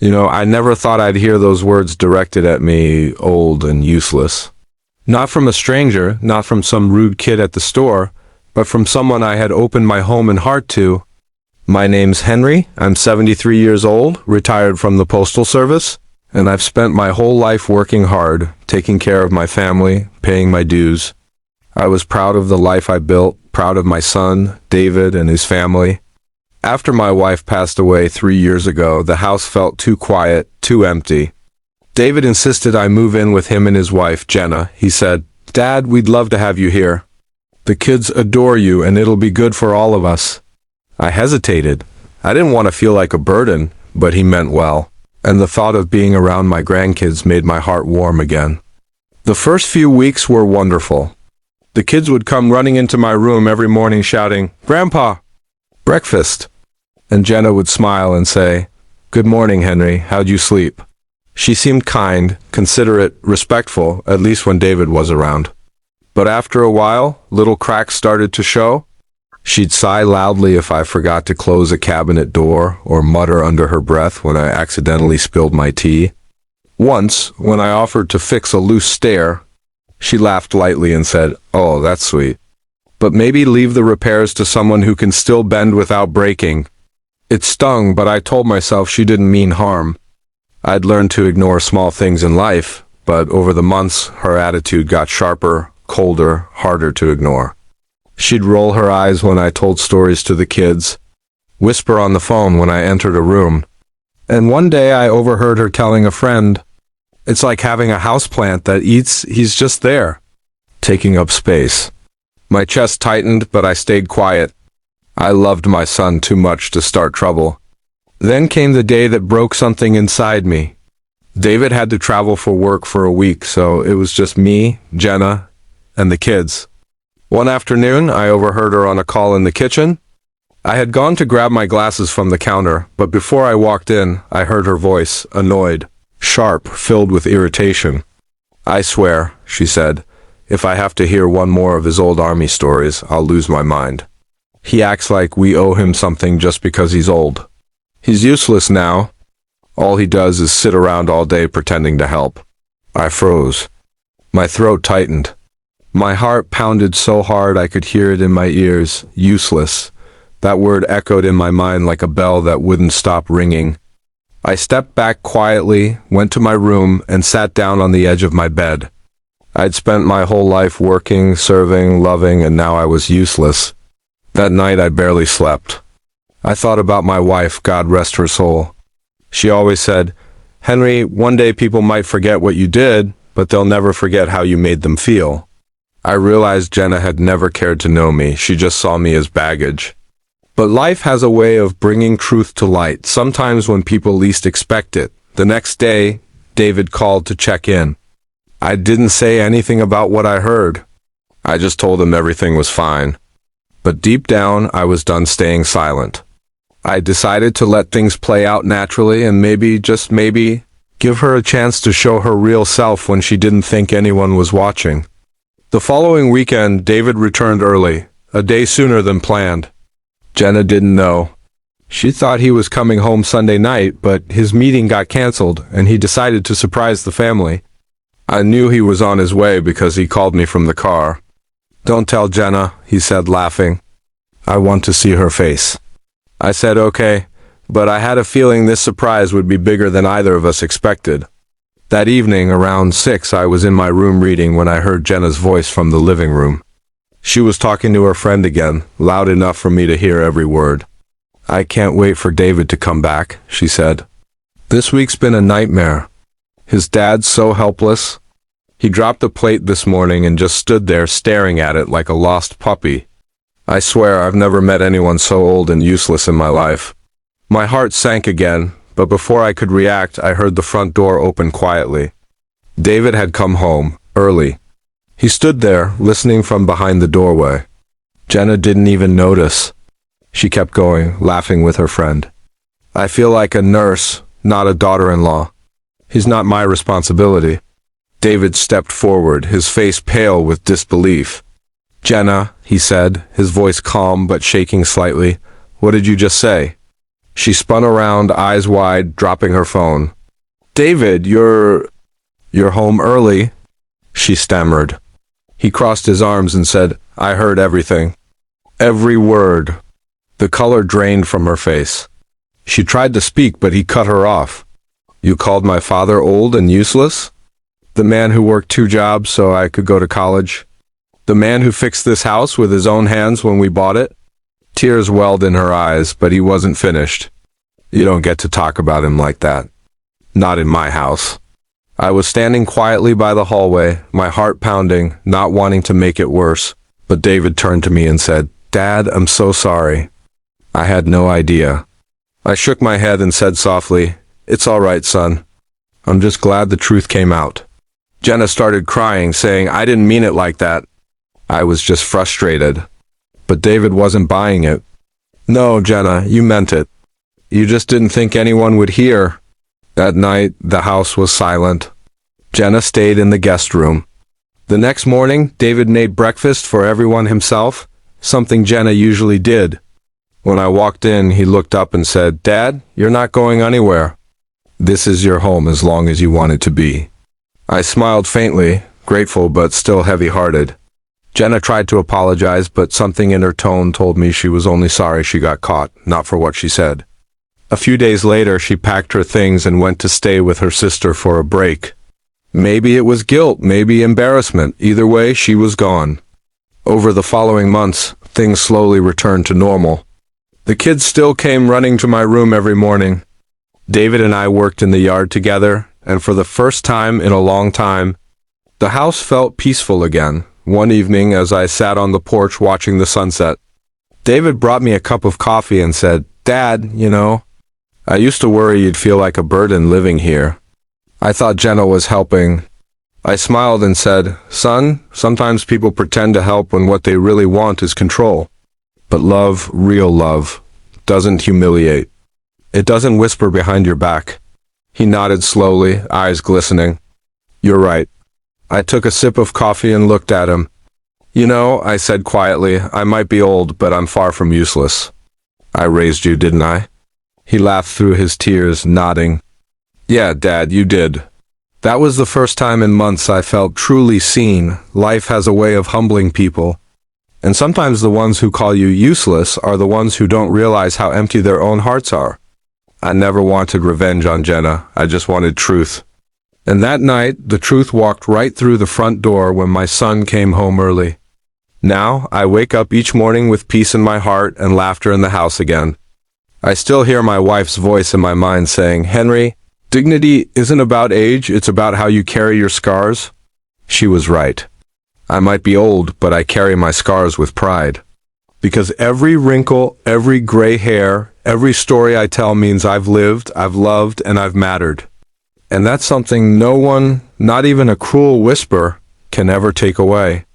I never thought I'd hear those words directed at me, old and useless. Not from a stranger, not from some rude kid at the store, but from someone I had opened my home and heart to. My name's Henry. I'm 73 years old, retired from the Postal Service, and I've spent my whole life working hard, taking care of my family, paying my dues. I was proud of the life I built, proud of my son, David, and his family. After my wife passed away 3 years ago, the house felt too quiet, too empty. David insisted I move in with him and his wife, Jenna. He said, "Dad, we'd love to have you here. The kids adore you and it'll be good for all of us." I hesitated. I didn't want to feel like a burden, but he meant well, and the thought of being around my grandkids made my heart warm again. The first few weeks were wonderful. The kids would come running into my room every morning shouting, "Grandpa, breakfast!" And Jenna would smile and say, "Good morning, Henry. How'd you sleep?" She seemed kind, considerate, respectful, at least when David was around. But after a while, little cracks started to show. She'd sigh loudly if I forgot to close a cabinet door, or mutter under her breath when I accidentally spilled my tea. Once, when I offered to fix a loose stair, she laughed lightly and said, "Oh, that's sweet. But maybe leave the repairs to someone who can still bend without breaking." It stung, but I told myself she didn't mean harm. I'd learned to ignore small things in life, but over the months, her attitude got sharper, colder, harder to ignore. She'd roll her eyes when I told stories to the kids, whisper on the phone when I entered a room. And one day I overheard her telling a friend, "It's like having a houseplant that eats, he's just there, taking up space." My chest tightened, but I stayed quiet. I loved my son too much to start trouble. Then came the day that broke something inside me. David had to travel for work for a week, so it was just me, Jenna, and the kids. One afternoon, I overheard her on a call in the kitchen. I had gone to grab my glasses from the counter, but before I walked in, I heard her voice, annoyed, sharp, filled with irritation. "I swear," she said, "if I have to hear one more of his old army stories, I'll lose my mind. He acts like we owe him something just because he's old. He's useless now. All he does is sit around all day pretending to help." I froze. My throat tightened. My heart pounded so hard I could hear it in my ears. Useless. That word echoed in my mind like a bell that wouldn't stop ringing. I stepped back quietly, went to my room, and sat down on the edge of my bed. I'd spent my whole life working, serving, loving, and now I was useless. That night I barely slept. I thought about my wife, God rest her soul. She always said, "Henry, one day people might forget what you did, but they'll never forget how you made them feel." I realized Jenna had never cared to know me. She just saw me as baggage. But life has a way of bringing truth to light, sometimes when people least expect it. The next day, David called to check in. I didn't say anything about what I heard. I just told him everything was fine. But deep down, I was done staying silent. I decided to let things play out naturally and maybe, just maybe, give her a chance to show her real self when she didn't think anyone was watching. The following weekend, David returned early, a day sooner than planned. Jenna didn't know. She thought he was coming home Sunday night, but his meeting got canceled, and he decided to surprise the family. I knew he was on his way because he called me from the car. "Don't tell Jenna," he said, laughing. "I want to see her face." I said okay, but I had a feeling this surprise would be bigger than either of us expected. That evening, around 6, I was in my room reading when I heard Jenna's voice from the living room. She was talking to her friend again, loud enough for me to hear every word. "I can't wait for David to come back," she said. "This week's been a nightmare. His dad's so helpless. He dropped a plate this morning and just stood there staring at it like a lost puppy. I swear I've never met anyone so old and useless in my life." My heart sank again, but before I could react, I heard the front door open quietly. David had come home, early. He stood there, listening from behind the doorway. Jenna didn't even notice. She kept going, laughing with her friend. "I feel like a nurse, not a daughter-in-law. He's not my responsibility." David stepped forward, his face pale with disbelief. "Jenna," he said, his voice calm but shaking slightly, "what did you just say?" She spun around, eyes wide, dropping her phone. David, you're home early, she stammered. He crossed his arms and said, I heard everything. Every word. The color drained from her face. She tried to speak, but he cut her off. You called my father old and useless? The man who worked 2 jobs so I could go to college? The man who fixed this house with his own hands when we bought it? Tears welled in her eyes, but he wasn't finished. You don't get to talk about him like that. Not in my house. I was standing quietly by the hallway, my heart pounding, not wanting to make it worse, but David turned to me and said, Dad, I'm so sorry. I had no idea. I shook my head and said softly, It's all right, son. I'm just glad the truth came out. Jenna started crying, saying, I didn't mean it like that. I was just frustrated. But David wasn't buying it. No, Jenna, you meant it. You just didn't think anyone would hear. That night, the house was silent. Jenna stayed in the guest room. The next morning, David made breakfast for everyone himself, something Jenna usually did. When I walked in, he looked up and said, Dad, you're not going anywhere. This is your home as long as you want it to be. I smiled faintly, grateful but still heavy-hearted. Jenna tried to apologize, but something in her tone told me she was only sorry she got caught, not for what she said. A few days later, she packed her things and went to stay with her sister for a break. Maybe it was guilt, maybe embarrassment. Either way, she was gone. Over the following months, things slowly returned to normal. The kids still came running to my room every morning. David and I worked in the yard together, and for the first time in a long time, the house felt peaceful again. One evening, as I sat on the porch watching the sunset, David brought me a cup of coffee and said, Dad, I used to worry you'd feel like a burden living here. I thought Jenna was helping. I smiled and said, Son, sometimes people pretend to help when what they really want is control. But love, real love, doesn't humiliate. It doesn't whisper behind your back. He nodded slowly, eyes glistening. You're right. I took a sip of coffee and looked at him. I said quietly, I might be old, but I'm far from useless. I raised you, didn't I? He laughed through his tears, nodding. Yeah, Dad, you did. That was the first time in months I felt truly seen. Life has a way of humbling people. And sometimes the ones who call you useless are the ones who don't realize how empty their own hearts are. I never wanted revenge on Jenna. I just wanted truth. And that night, the truth walked right through the front door when my son came home early. Now, I wake up each morning with peace in my heart and laughter in the house again. I still hear my wife's voice in my mind saying, Henry, dignity isn't about age, it's about how you carry your scars. She was right. I might be old, but I carry my scars with pride. Because every wrinkle, every gray hair, every story I tell means I've lived, I've loved, and I've mattered. And that's something no one, not even a cruel whisper, can ever take away.